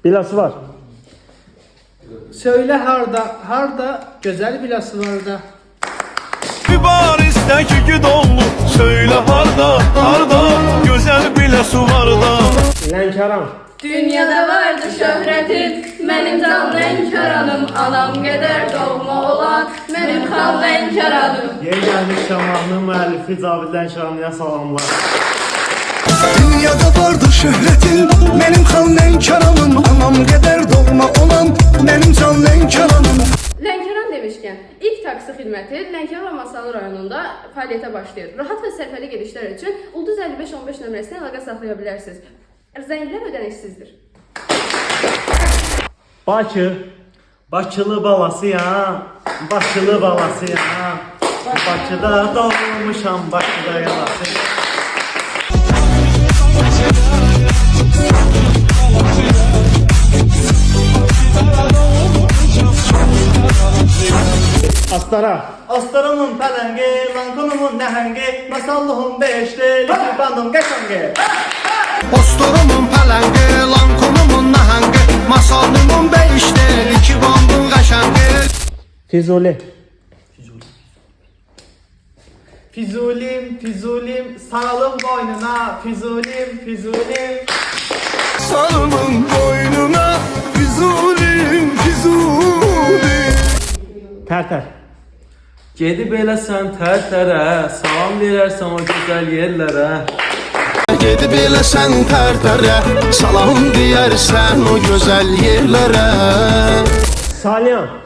Bilası var. Söyle harda güzel bilası var da. Paris'teki Güdollu söyle harda güzel bile su var da. Lənkəran. Dünyada vardı şöhretin, benim can Lənkəranım. Anam qədər doğma olan, benim xan Lənkəranım. Yeni gəlmiş Şamanlının müəllifi Cavid Lənkəranlıya salamlar. Dünyada vardı şöhretin, benim xan Lənkəranım. Anam qədər doğma olan, benim can Lənkəranım. Lənkəran demişkən, ilk taksi xidməti Lənkəran Masallı rayonunda fəaliyyətə başlayır. Rahat və sərfəli gedişlər üçün Ulduz 5515 nömrəsinə əlaqə saxlaya bilərsiniz. Zənglər ödənişsizdir. Bakı. Bakılı balasıyam. Bakılı balasıyam. Bakıda doğmuşam, Bakıda yalasıyam. Astara. Astarımın pələngi, Lankonumun nəhəngi, Masallıhın beşli, Likibandım qəşəngi. Posturumun pələngi, Lankonumun nəhəngi, Masallımun beyişli, iki bandın qəşəngi. Füzuli. Füzulim, saralım boynuna, Füzulim. Salımın boynuna, Füzulim. Tərtər. Gedib elə sən tərtərə, salam verərsən o gözəl yerlərə. Gedib elə sən tərtərə, salam deyərsən o gözəl yerlərə. Salyan.